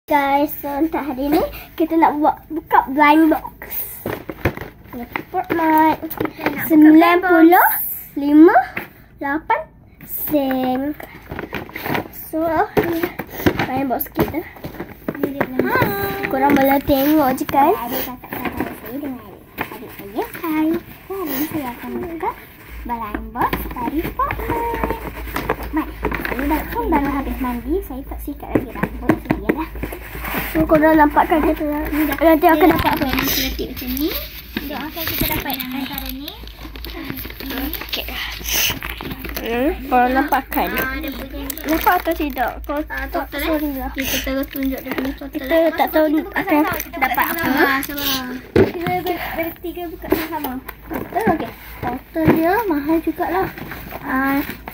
Guys, so untuk hari ni kita nak buka blind box. Fortnite 95 8 sen. So blind box kita. Korang boleh tengok je kan. Ada kakak-kakak saya dengan adik saya. Hai. Hari ni saya akan buka blind box dari Fortnite. Mat, saya baru habis mandi. Saya tak sikat lagi rambut. Sedia dah. So korang nampak kan kita nanti akan dapat apa? Letik macam ni. Doakan kita dapat antara ni. Okay. Korang nampak kan? Nampak atau tidak? Kalau tak, sorry lah. Kita terus tunjuk dia punya total. Kita tak tahu akan dapat apa. Kita bertiga buka sama. Betul, okey. Total dia mahal jugalah.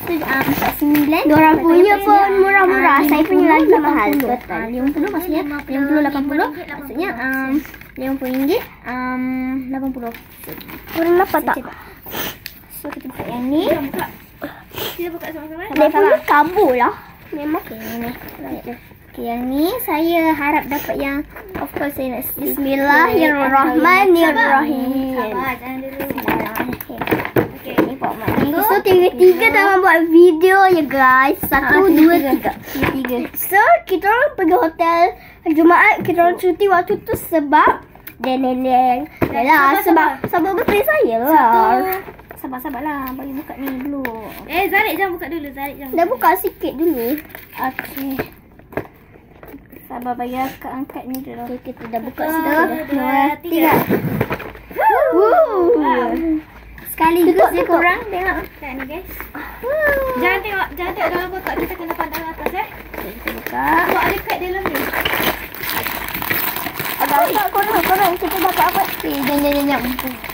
49. Diorang punya pun murah-murah. Saya punya lagi mahal. Betul. 50 maksudnya 50 80. Maksudnya RM50 80. Korang dapat tak? So kita buka yang ni. Kita buka sama-sama. Dia punya kabur lah. Memang. Okay, yang ni saya harap dapat yang, of course saya nak see. Bismillahirrahmanirrahim. Sabar, jangan dulu. Okay, ni Pak Mat. So tiga-tiga dalam buat video ya guys. 1, 2, 3. So kita orang pergi hotel Jumaat. Kita orang cuti waktu tu sebab Deneng. Yalah sebab birthday saya lah. Sabar-sabarlah, bagi buka ni dulu. Zarik jangan buka dulu, Zarik jangan. Dah buka sikit dulu. Okey. Sabar bagi akak angkat ni dulu. Okay, kita dah buka 1, 2, 3. Sekali juga dia kurang. Tengok kat ni guys. Jangan tengok dalam kotak, kita kena pandang atas Okay, kita buka. Buat ada kad dalam ni. Ada korang kita dapat apa? Jangan.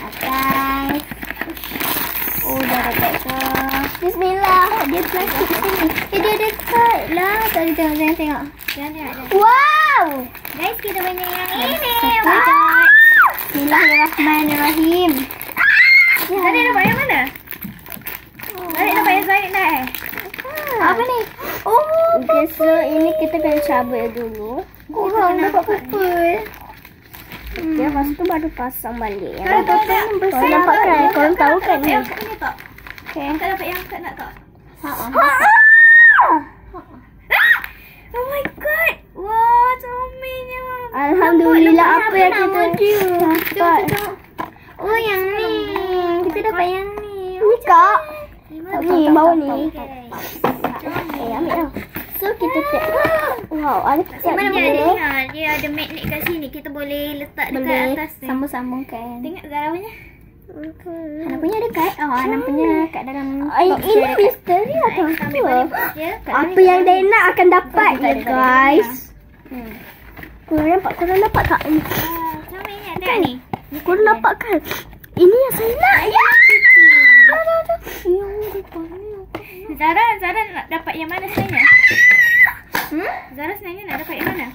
Atas. Oh, dah dapat ke. Bismillah. Dia plastik sini. Dia ada kad lah. Tadi tengok. Jangan tengok. Wow. Guys, kita banyak yang ini. Bismillahirrahmanirrahim. Zarik dapat yang mana? Zarik dapat yang Zarik dah Apa ni? Oh, okay, so ini kita kena cabut dulu. Korang dapat purple. Okay, lepas tu baru pasang balik. Kalau total besar. Korang nampak kan? Korang tahu kan ni? Okay. Kau dapat yang angkat nak tak? Oh my god. Wah, comelnya. Alhamdulillah apa yang kita dapat. Oh, yang ni. Kita dapat yang ni. Buka. Ni bawah ni. Ambil dah. So kita wow, ada dia ada magnet kat sini. Kita boleh letak dekat boleh atas ni. sambung-sambungkan. Tengok Zara punya. Hana punya ada kad. Hana punya kat dalam box ini misteri atau apa? Apa yang dia nak akan dapat ya guys. Korang dapat tak ni? Comelnya ada ni. Korang dapat kan? Ini yang saya nak. Ya. Zara nak dapat yang mana sebenarnya? Zara sebenarnya nak dapat yang mana?